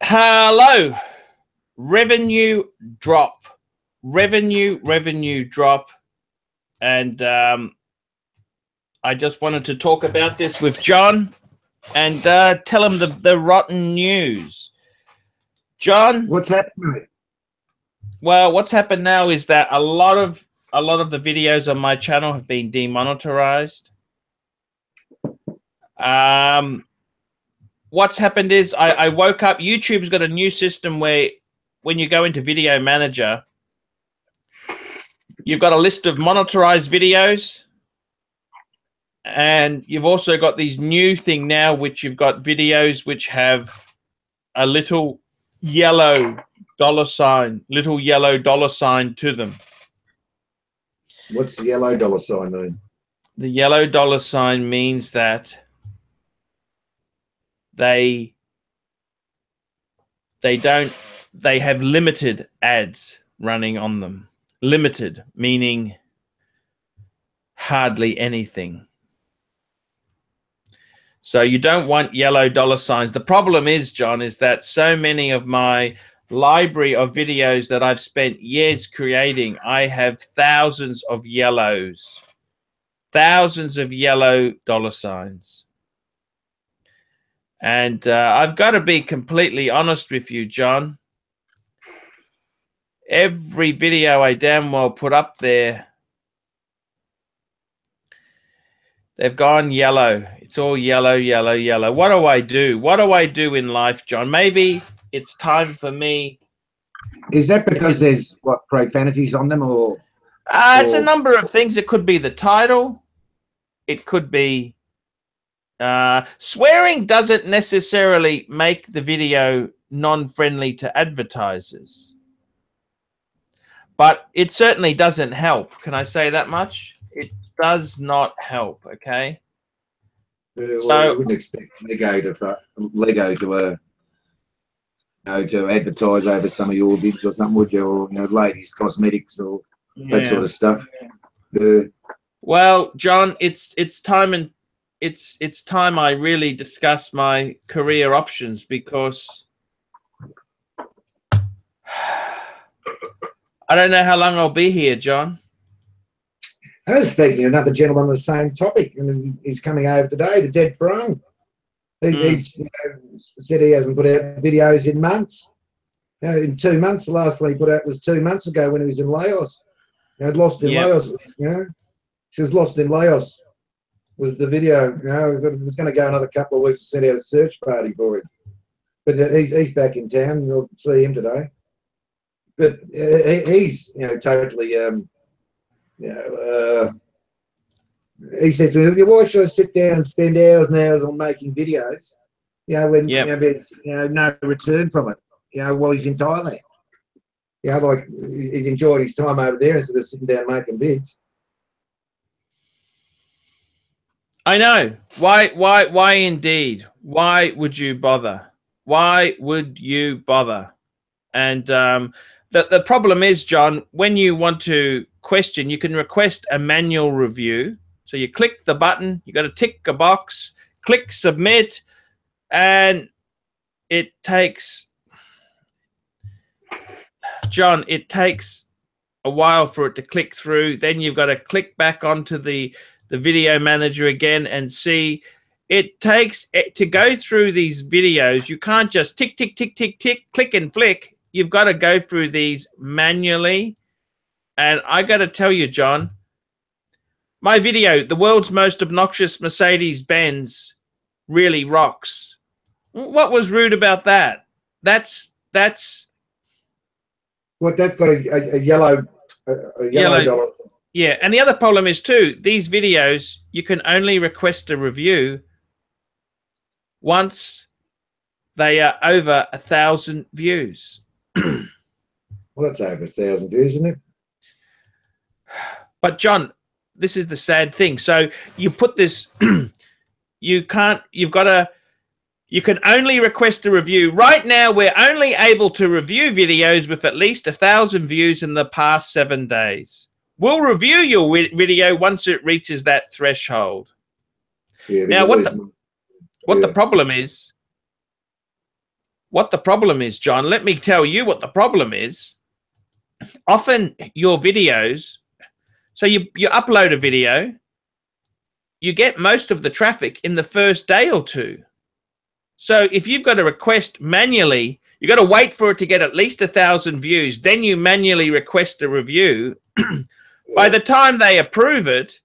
Hello. Revenue drop. Revenue drop. And I just wanted to talk about this with John and tell him the rotten news. John, what's happening? Well, what's happened now is that a lot of the videos on my channel have been demonetized. What's happened is I woke up. YouTube's got a new system where when you go into Video Manager, you've got a list of monetized videos, and you've also got these new thing now, which you've got videos which have a little yellow dollar sign to them. What's the yellow dollar sign mean? The yellow dollar sign means that they have limited ads running on them. Limited meaning hardly anything. So you don't want yellow dollar signs. The problem is, John, is that so many of my library of videos that I've spent years creating, I have thousands of yellows, thousands of yellow dollar signs. And I've got to be completely honest with you, John. Every video I damn well put up there, they've gone yellow. It's all yellow, yellow, yellow. What do I do? What do I do in life, John? Maybe it's time for me. Is that because there's what profanities on them, or? It's a number of things. It could be the title. It could be swearing doesn't necessarily make the video non-friendly to advertisers, but it certainly doesn't help. Can I say that much? It does not help. Okay. Well, so I wouldn't expect Lego to advertise over some of your bids or something, would you? Or ladies' cosmetics or that sort of stuff. Well, John, it's time it's time I really discuss my career options, because I don't know how long I'll be here, John. I was speaking to another gentleman on the same topic, and he's coming over today, the Dead Frone. He's said he hasn't put out videos in months. In 2 months. The last one he put out was 2 months ago when he was in Laos. I'd lost in Laos. She was lost in Laos. Was the video? It was going to go another couple of weeks to set out a search party for him. But he's back in town. You'll see him today. But he's totally he says to me, why should I sit down and spend hours and hours on making videos, when there's no return from it, while he's in Thailand. Like he's enjoyed his time over there instead of sitting down making vids. I know. Why indeed? Why would you bother? Why would you bother? And the problem is, John, when you want to question, you can request a manual review. So you click the button, you got to tick a box, click submit, and it takes, John, it takes a while for it to click through. Then you've got to click back onto the video manager again and see. It takes to go through these videos. You can't just tick, tick, tick, tick, tick, click and flick. You've got to go through these manually. And I got to tell you, John, my video, the world's most obnoxious Mercedes-Benz, really rocks. What was rude about that? That's what, that's got a yellow dollar. Yeah, and the other problem is too, these videos, you can only request a review once they are over 1,000 views. Well, that's over 1,000 views, isn't it? But John, this is the sad thing. So you put this, you can only request a review. Right now, we're only able to review videos with at least 1,000 views in the past 7 days. We'll review your video once it reaches that threshold. Yeah, now, what the problem is, what the problem is, John. Let me tell you what the problem is. Often your videos, so you upload a video, you get most of the traffic in the first day or two. So if you've got to request manually, you've got to wait for it to get at least 1,000 views. Then you manually request a review. By the time they approve it,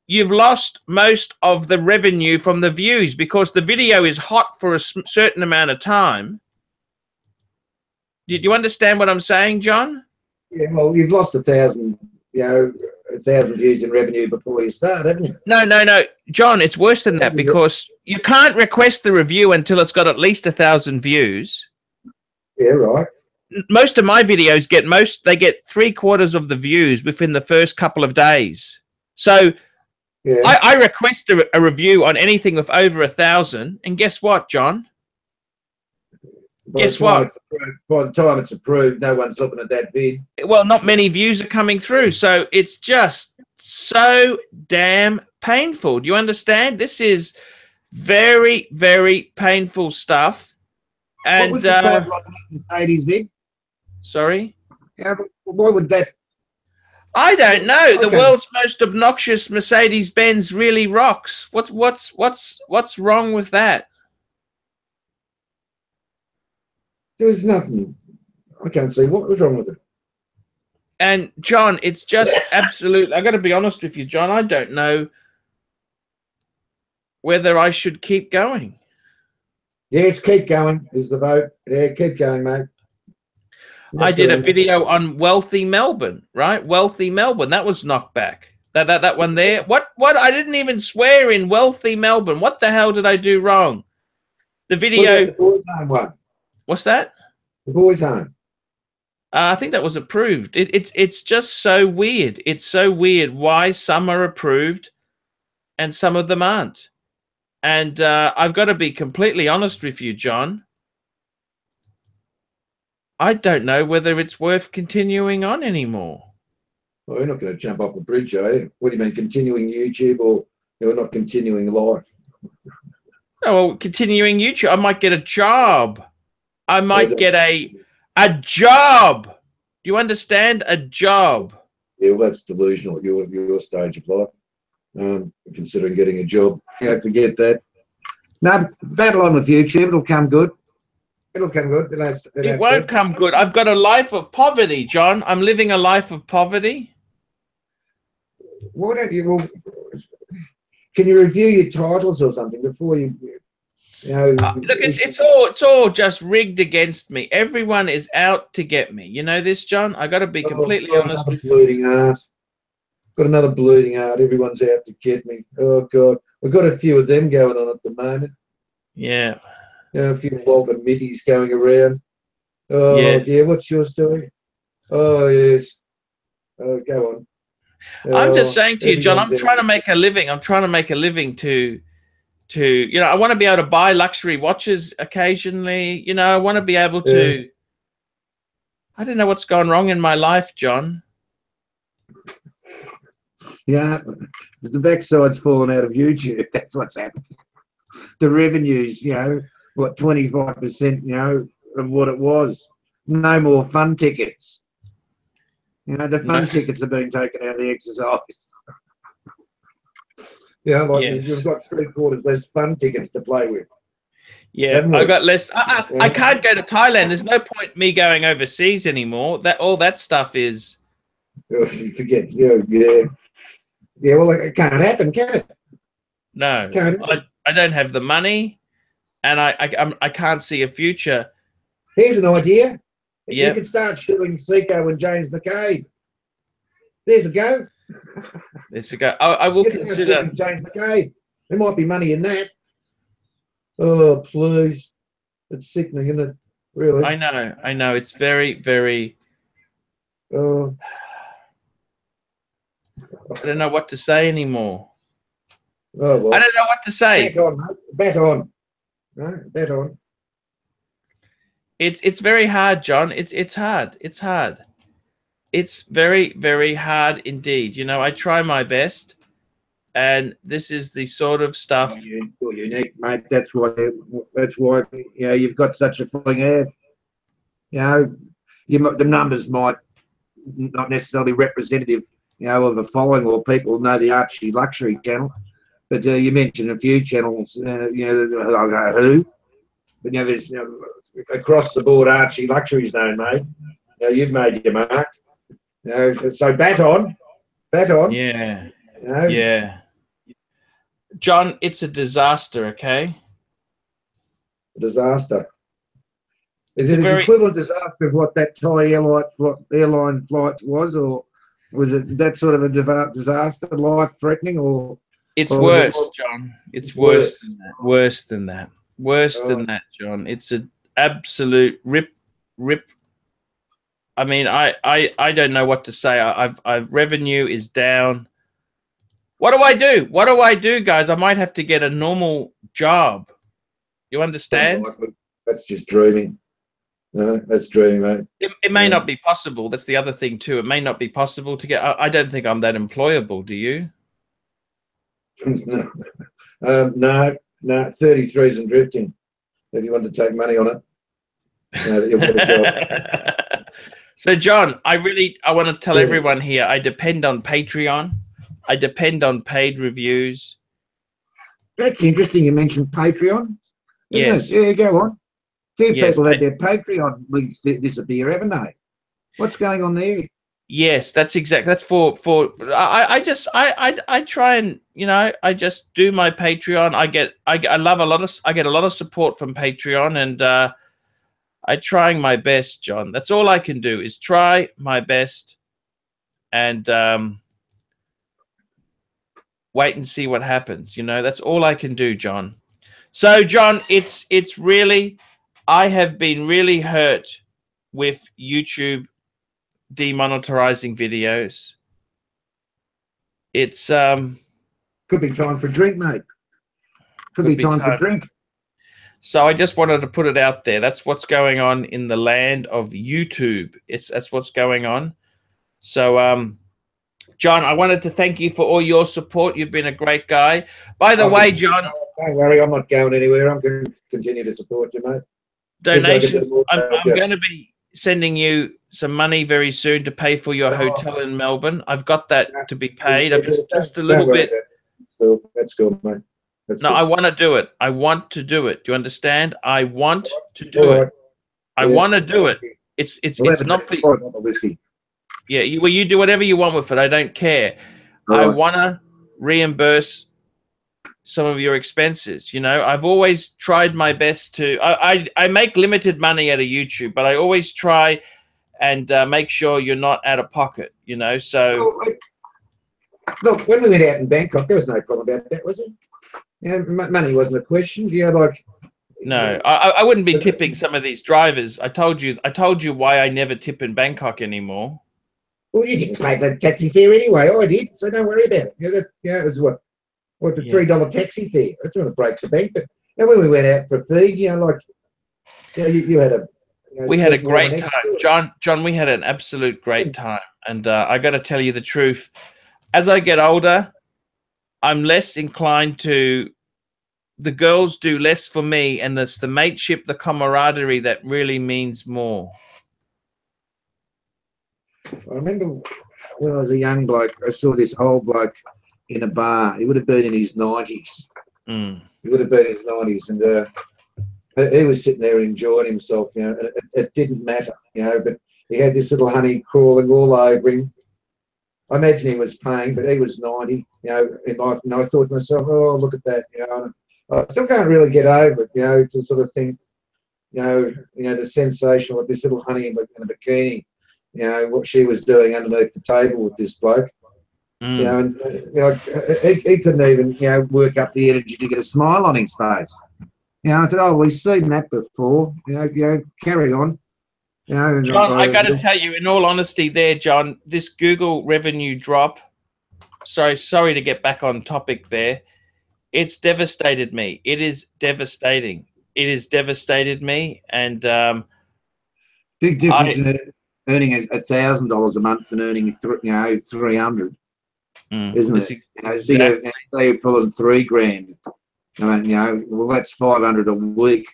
you've lost most of the revenue from the views because the video is hot for a certain amount of time. Did you understand what I'm saying, John? Yeah, well, you've lost 1,000, 1,000 views in revenue before you start, haven't you? No, John, it's worse than that because you can't request the review until it's got at least 1,000 views. Yeah, right. Most of my videos get they get 3/4 of the views within the first couple of days. So yeah. I request a review on anything with over 1,000, and guess what, John? Guess what? By the time it's approved, no one's looking at that vid. Well, not many views are coming through, so it's just so damn painful. Do you understand? This is very, very painful stuff. And what was the Mercedes vid? Sorry? Yeah, why would that? I don't know. Okay. The world's most obnoxious Mercedes-Benz really rocks. What's wrong with that? There's nothing. I can't see what was wrong with it. And John, it's just absolute. I got to be honest with you, John. I don't know whether I should keep going. Yes, keep going is the vote. Yeah, keep going, mate. I did a video on Wealthy Melbourne, right? Wealthy Melbourne. That was knocked back. That one there. What? I didn't even swear in Wealthy Melbourne. What the hell did I do wrong? The video. The Boys Home one. What's that? The Boys Home. I think that was approved. It's just so weird. It's so weird why some are approved and some of them aren't. And I've got to be completely honest with you, John. I don't know whether it's worth continuing on anymore. Well, we're not going to jump off the bridge, are you? What do you mean, continuing YouTube, or you're not continuing life? Oh, well, continuing YouTube. I might get a job. I might get a job. Do you understand? A job. Yeah, well, that's delusional at your stage of life. Considering getting a job, forget that. No, battle on with YouTube. It'll come good. It'll come good. It won't come good. I've got a life of poverty, John. I'm living a life of poverty. Why don't you? Well, can you review your titles or something before you? Look, it's all just rigged against me. Everyone is out to get me. You know this, John? I got to be completely honest with you. Bleeding ass. Got another bleeding heart. Everyone's out to get me. Oh God, we've got a few of them going on at the moment. Yeah. A few Walter Mitties going around. Oh yes. Yeah. What's your story? Oh yes. Oh, go on. I'm just saying to you, John. I'm trying to make a living. I'm trying to make a living to I want to be able to buy luxury watches occasionally. I want to be able to. Yeah. I don't know what's gone wrong in my life, John. Yeah, the backside's fallen out of YouTube. That's what's happened. The revenues, what, 25%, of what it was. No more fun tickets. The fun tickets are being taken out of the exercise. Yes. You've got 3/4 less fun tickets to play with. Yeah, I got less. I can't go to Thailand. There's no point me going overseas anymore. All that stuff is. Oh, you forget. Yeah. Well, it can't happen, can it? No, I don't have the money, and I can't see a future. Here's an idea. Yeah. You could start shooting Seiko and James McCabe. There's a go. There's a go. I will consider James McCabe. There might be money in that. Oh, please. It's sickening, isn't it? Really? I know. It's very, very... Oh. I don't know what to say anymore. Oh, well. I don't know what to say. Bet on, mate. Bet on. No, bet on. It's very hard, John. It's hard. It's hard. It's very, very hard indeed. I try my best. and this is the sort of stuff. You're unique, mate. That's why you know you've got such a following. You know, the numbers might not necessarily representative, you know, of a following or people know the ArchieLuxury channel, but you mentioned a few channels, you know, like who, but you know, there's across the board ArchieLuxury's known, mate. You know, you've made your mark. You know, so bat on. Yeah, you know. yeah. John, it's a disaster. Okay, Disaster. Is it's it a an very equivalent disaster of what that Thai airline flight was, or was it that sort of a disaster, life-threatening, or? It's or worse, John. It's worse than that. Worse than that. Worse than that, John. It's an absolute rip. I mean, I don't know what to say. I've revenue is down. What do I do? What do I do, guys? I might have to get a normal job. You understand? That's just dreaming. No, that's dreaming, mate. It may not be possible. That's the other thing too. It may not be possible to get. I don't think I'm that employable. Do you? No, 33s and drifting. If you want to take money on it, you'll get a job. So, John, I want to tell everyone here, I depend on Patreon. I depend on paid reviews. That's interesting. You mentioned Patreon. Yes. Yeah, go on. Few people had their Patreon links disappear, haven't they? What's going on there? Yes, that's exact. That's for. I try and, you know, I just do my Patreon. I get a lot of support from Patreon, and I trying my best, John. That's all I can do is try my best, and wait and see what happens. You know, that's all I can do, John. So, John, it's really, I have been really hurt with YouTube demonetizing videos. It's could be time for a drink, mate. Could be time for a drink. So I just wanted to put it out there. That's what's going on in the land of YouTube. That's what's going on. So John, I wanted to thank you for all your support. You've been a great guy. By the way, John, don't worry, I'm not going anywhere. I'm going to continue to support you, mate. Donations. I'm going to be sending you some money very soon to pay for your hotel in Melbourne. I've got that to be paid. I've just a little bit. That's cool, mate. No, I want to do it. I want to do it. Do you understand? I want to do it. I want to do it. It's not for whiskey. Yeah, you do whatever you want with it. I don't care. I want to reimburse some of your expenses. You know, I've always tried my best to. I make limited money out of YouTube, but I always try and make sure you're not out of pocket. You know, so. Look, when we went out in Bangkok, there was no problem about that, was it? Yeah, money wasn't a question. Yeah, like. No, I wouldn't be tipping some of these drivers. I told you why I never tip in Bangkok anymore. Well, you didn't pay the taxi fare anyway. I did, so don't worry about it. It was what the $3 taxi fare. That's not a break the bank. But when we went out for a feed, you had a. We had a great time, John. We had an absolute great time, and I got to tell you the truth. As I get older, I'm less inclined to. The girls do less for me, and it's the mateship, the camaraderie that really means more. I remember when I was a young bloke, I saw this old bloke in a bar. He would have been in his 90s. He would have been in his 90s, and he was sitting there enjoying himself. You know, it didn't matter, you know. But he had this little honey crawling all over him. I imagine he was paying, but he was 90, you know, in life. And I thought to myself, oh, look at that, you know. I still can't really get over it, you know, to sort of think, you know, the sensation of this little honey in a bikini. You know, what she was doing underneath the table with this bloke. You know, and he couldn't even, work up the energy to get a smile on his face. You know, I said, oh, we've seen that before. You know, carry on. You know, John, I got to tell you, in all honesty there, John, this Google revenue drop, sorry to get back on topic there. It's devastated me. It is devastating. It has devastated me. And big difference in earning $1,000 a month and earning $300. isn't it? Exactly. They're pulling $3 grand. Well, that's 500 a week.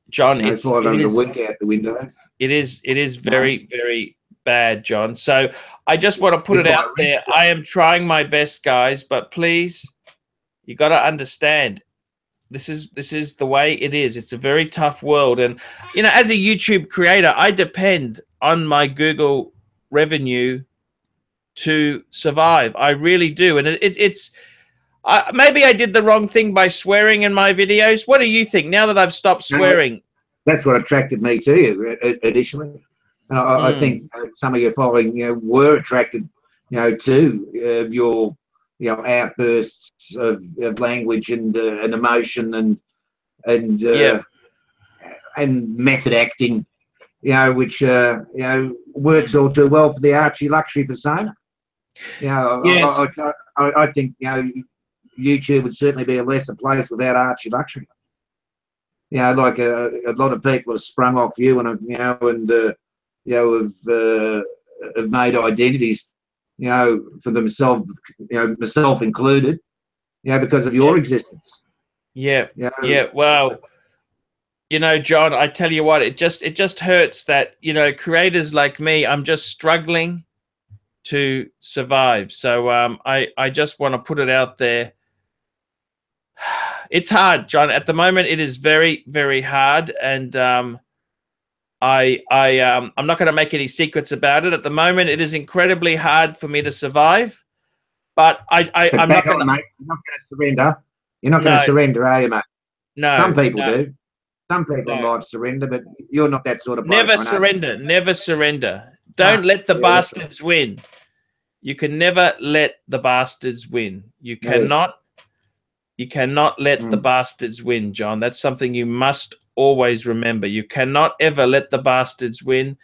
John, it's 500 a week out the window. It is very, very bad, John. So I just want to put it out there. I am trying my best, guys, but please, you got to understand, this is the way it is. It's a very tough world, and as a YouTube creator, I depend on my Google revenue to survive. I really do, and it's. Maybe I did the wrong thing by swearing in my videos. What do you think now that I've stopped swearing? That's what attracted me to you initially. I think some of your following, were attracted, to your, outbursts of language and emotion and method acting, which works all too well for the ArchieLuxury persona. Yes. I think YouTube would certainly be a lesser place without ArchieLuxury. Like a lot of people have sprung off you and have made identities, for themselves, myself included, because of your existence. Yeah. Well, John, I tell you what, it just hurts that creators like me, I'm just struggling to survive. So I just want to put it out there. It's hard, John. At the moment, it is very, very hard, and I'm not going to make any secrets about it. At the moment, it is incredibly hard for me to survive. But I'm not going to. Mate, you're not going to surrender. You're not going to surrender, are you, mate? No. Some people do. Some people might surrender, but you're not that sort of bloke. Never surrender. Never surrender. Don't let the bastards win. You can never let the bastards win. You cannot. You cannot let the bastards win, John. That's something you must always remember. You cannot ever let the bastards win.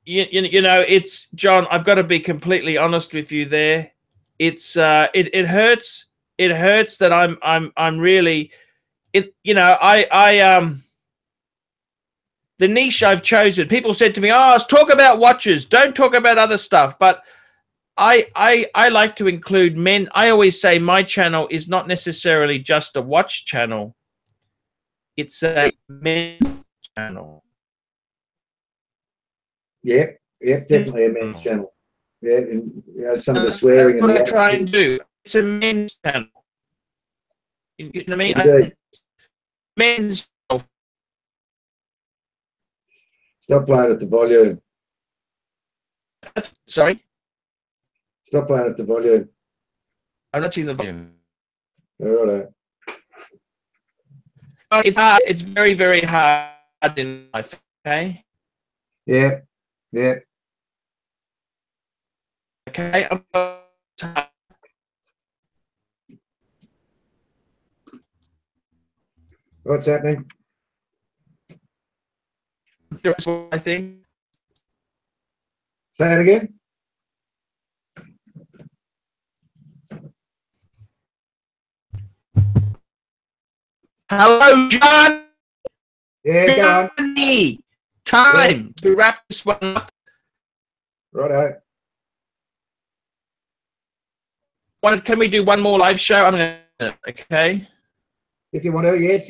It's John. I've got to be completely honest with you. There, it's it hurts. It hurts that I'm really, the niche I've chosen. People said to me, "Oh, let's talk about watches. Don't talk about other stuff." But I like to include men. I always say my channel is not necessarily just a watch channel. It's a men's channel. Yeah, definitely a men's channel. Yeah, and some of the swearing. That's what I try and do. It's a men's channel. You know what I mean? Men's channel. Stop playing at the volume. Sorry? Stop playing at the volume. I'm not seeing the volume. All right. It's hard. It's very, very hard in life. Okay. Yeah. Okay. What's happening? I think. Say it again. Hello, John. Yeah, go on. Time to wrap this one up. Righto. Can we do one more live show? Okay. If you want to, yes.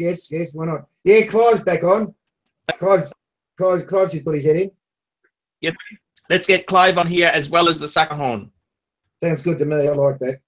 Why not? Yeah, Clive's back on. Clive's just put his head in. Yep. Let's get Clive on here as well as the Suckerhorn. Sounds good to me. I like that.